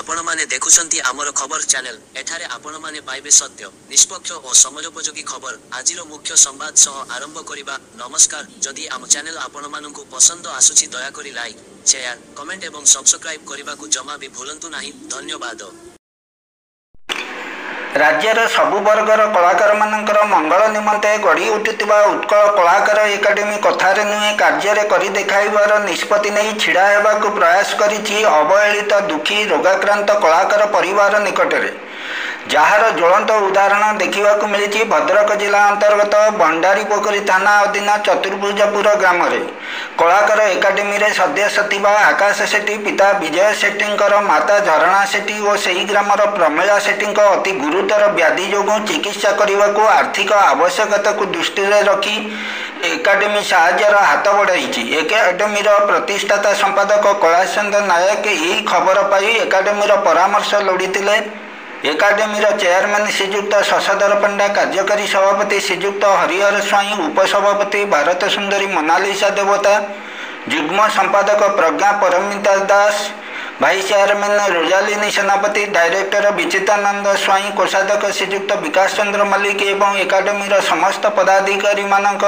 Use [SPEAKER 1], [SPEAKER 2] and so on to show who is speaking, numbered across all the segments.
[SPEAKER 1] आपण माने देखुछंती आमर खबर चैनल। एठारे आपण माने पाइबे सत्य, निष्पक्ष और समयोपयोगी खबर। आजिरो मुख्य संवाद सह आरंभ करिबा। नमस्कार। जदि आम चैनल आपण माननकु पसंद आसुछि दया करी लाइक, शेयर, कमेंट एवं सब्सक्राइब करिबा को जमा भी भूलंतु नाही। धन्यवाद।
[SPEAKER 2] राज्यर सबु वर्गर कलाकार मानकर मंगल निमंते गढ़ी उठुवा उत्कल कलाकार एकाडेमी कथार नुहे कार्य कर देखाइबार निष्पत्ति नहीं छिड़ा हेबाकु प्रयास करिछि अवहेलित दुखी रोगाक्रांत कलाकार परिवार निकटरे, जार ज्वलंत उदाहरण देखा मिली भद्रक जिला अंतर्गत भंडारीपोखरी थाना अधीन चतुर्भुजपुर ग्राम रे कलाकार एकाडेमी रे सदस्य थिबा आकाश सेठी पिता विजय सेठी माता झरणा सेठी और सही ग्रामर प्रमिला सेठी अति गुरुतर व्याधि जोगु चिकित्सा करने को आर्थिक आवश्यकता को दृष्टि रखी एकाडेमी साहाय्यर हाथ बढ़ाई। एकाडेमी प्रतिष्ठाता संपादक कैलाश नायक यही खबर पाई एकाडेमी परामर्श लोड़ी। एकाडेमी चेयरमैन श्रीजुक्त शशधर पंडा, कार्यकारी सभापति श्रीजुक्त हरिहर स्वाई, उपसभापति भारत सुंदरी मोनालिसा देवता, युग्म संपादक प्रज्ञा परमिता दास, भाइस चेयरमैन रोजालिनी सेनापति, डायरेक्टर विचितानंद स्वाई, कोषाध्यक्ष श्रीजुक्त विकास चंद्र मल्लिक एवं एकाडेमी समस्त पदाधिकारी मानक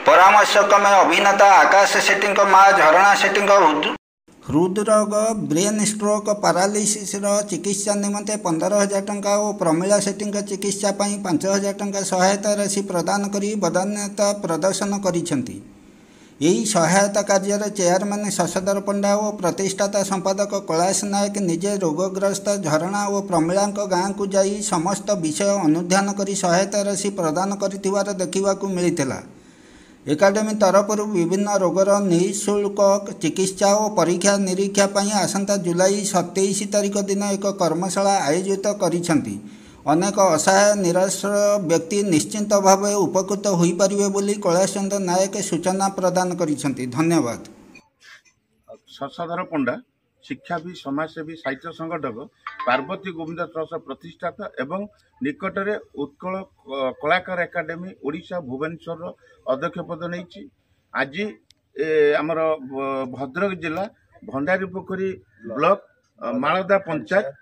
[SPEAKER 2] परामर्श क्रमे अभिनेता आकाश सेठी माँ झरणा सेठी हृदरोग, ब्रेन स्ट्रोक, पारालिसिस चिकित्सा निमंते 15,000 टंका और प्रमिला सेठी चिकित्सा 5,000 टंका सहायता राशि प्रदान करी बदान्यता प्रदर्शन करिसेंती। यही सहायता कार्य चेयरमैन शशधर पंडा और प्रतिष्ठाता संपादक कैलाश नायक निजे रोगग्रस्त झरणा और प्रमिला गाँ को जाई समस्त विषय अनुध्यान करी सहायता राशि प्रदान करिथिवार देखिबाकु मिलिथिला। एकाडेमी तरफ विभिन्न रोगर निःशुल्क चिकित्सा और परीक्षा निरीक्षा पर आसंता जुलाई 27 तारिख दिन एक कर्मशाला आयोजित करिसेंती। अनेक असहाय निराश व्यक्ति निश्चिंत भाव उपकृत हो पारिबे बोली कैलाश चंद्र नायक सूचना प्रदान करिसेंती। धन्यवाद।
[SPEAKER 3] शशधर पंडा शिक्षाविद, समाजसेवी, साहित्य संगठक, पार्वती गोविंद ट्रस्ट प्रतिष्ठाता एवं निकटरे उत्कल कलाकार एकाडेमी ओडिशा भुवनेश्वर अध्यक्ष पद नहीं। आज आमर भद्रक जिला भंडारीपोखरी ब्लॉक मालदा पंचायत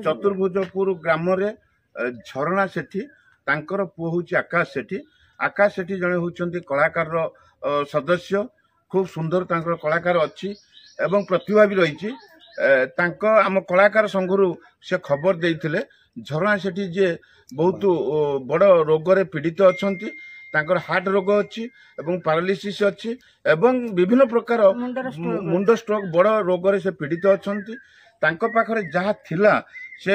[SPEAKER 3] चतुर्भुजपुर ग्राम रे झरणा सेठी तांकर पुओ होची आकाश सेठी। आकाश सेठी जड़े होचंती कलाकार सदस्य, खूब सुंदर तांकर कलाकार अच्छी एवं प्रतिभा भी रही। आम कलाकार संघरू से खबर देते झरणा सेठी जे बहुत बड़ रोग पीड़ित अच्छा, हार्ट रोग अच्छी एवं पारालिसिस अच्छी एवं विभिन्न प्रकार मुंड स्ट्रोक बड़ रोग से पीड़ित अच्छा। पाखरे जहाँ थिला से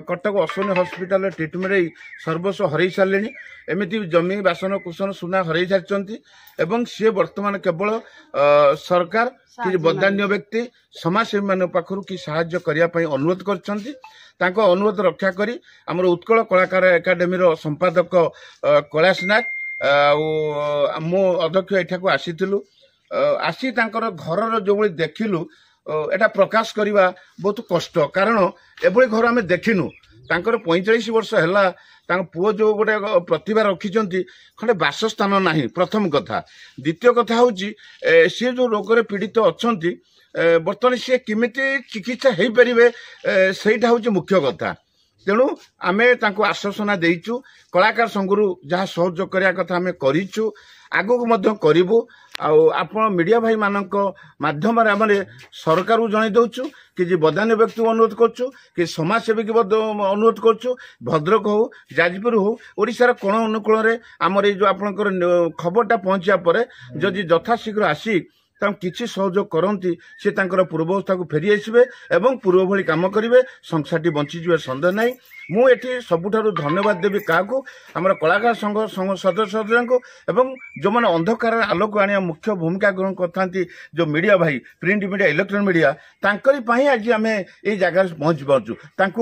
[SPEAKER 3] कटक अश्विनी हॉस्पिटल ट्रिटमेंट सर्वस्व हरई सारे, एमती जमी बासन कुसन सुना हरई सारी एवं सी वर्तमान केवल सरकार कि बदान्य व्यक्ति समाजसेवी मान पाखु कि साहाय्य करने अनुरोध कर अनुरोध रक्षा करी आमर उत्कल कलाकार एकाडेमी संपादक कैलाश नायक मो अध्यक्ष एठाक आसीलु। आसी घर जो देखिलु एटा प्रकाश करवा बहुत कष्ट, कारण एभली घर आम देखिनु। 45 वर्ष है पुओ जो गोटे प्रतिभा रखिंट खंडे बासस्थान ना, प्रथम कथा। द्वितीय कथा हूँ सी जो रोग पीड़ित अच्छा बर्तमान सी किमिति चिकित्सा हो पारे सहीटा हूँ मुख्य कथा। तेणु आम आश्वासना देचु कलाकार संघरू जहाँ सहयोग करने कथा आम करूँ, आगू करूँ। आपण मीडिया भाई मानक माध्यम सरकार को जन दौचु कि बदान्य व्यक्ति अनुरोध करुँ कि समाजसेवी की अनुरोध करुँ। भद्रक हो, जाजपुर हो, ओडिशार कोण अनुकूल आमर जो आपंकर खबरटा पहुंचा पर जदि यथाशीघ्र आसी किसी सहयोग करती से पूर्वावस्था को फेरी आसबे एवं पूर्व भली काम करेंगे, संसारटी बंचीजे सन्देह ना। मुझे सबुठारु धन्यवाद देवी क्या आम कलाकार संघ सदस्य को एवं जो मैंने अंधकार आलोक आने मुख्य भूमिका ग्रहण करते जो मीडिया भाई, प्रिंट मीडिया, इलेक्ट्रॉनिक मीडिया, आज आम ये जगह पहुंच पार्चु।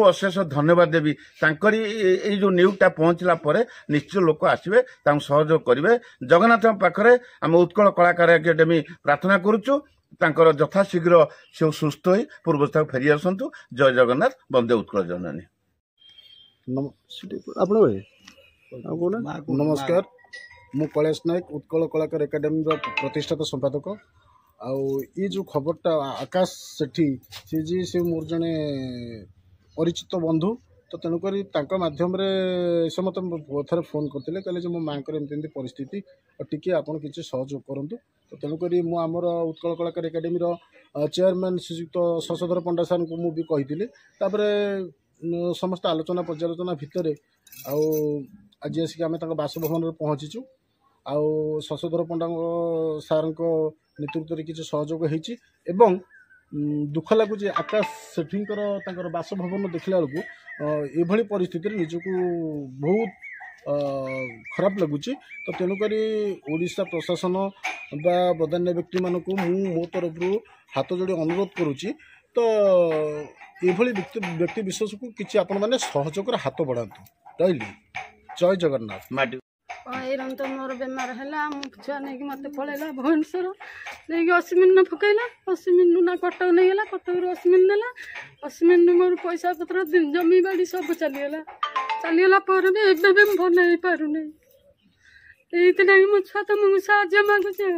[SPEAKER 3] अशेष धन्यवाद देवी। जो न्यूजटा पहुंचला निश्चित लोक आसवे सहयोग करेंगे। जगन्नाथ पाखे आम उत्कल कलाकार एकाडेमी प्रार्थना करुचु यथाशीघ्र से सुस्थ हो पूर्वस्था को फेरी आसतु। जय जगन्नाथ, वंदे उत्कल जननी।
[SPEAKER 4] नमस्कार, मु कैलाश नायक उत्कल कलाकार एकाडेमी प्रतिष्ठाता संपादक। ये जो खबरटा आकाश सेठी से मोर जड़े परिचित बंधु तो तेणुक मध्यम से मत थे फोन करते कहले मो माँ एमती परिस्थिति टी आपड़ किसी सहयोग करूँ तो तेणुक मुझर उत्कल कलाकार एकाडेमी चेयरमैन श्रीजुक्त शशधर पंडा सार को मुझे कही समस्त आलोचना पर्यालोचना भितर आज आसिक आम बासभवन पहुँचीचु आउ शशधर पंडा सार नेतृत्व में किसी सहयोग होती दुख लगुच आकाश सेठी बासभवन देखला बेलू ये परिस्थिति निजक बहुत खराब लगुच तो तेणुक ओडिशा प्रशासन बा बदान्य व्यक्ति मानक मो तरफ हाथ जोड़ी अनुरोध करुच्ची तो ये व्यक्ति विशेष को किसी आपण मैंने सहयोग हाथ बढ़ातु रही जय जगन्नाथ
[SPEAKER 5] तो मोर बेमार है छुआ नहीं मत पलैला भुवनेश्वर नहीं 80 मिन पकईला 80 मिन ना कटक नहीं गला कटक 80 मिन ना 80 मिन मोर पैसा पत्र जमी बाड़ी सब चलीगला पर भी एवं भल हो पार नहीं मो छुआ तुमको साहय मांगुचे।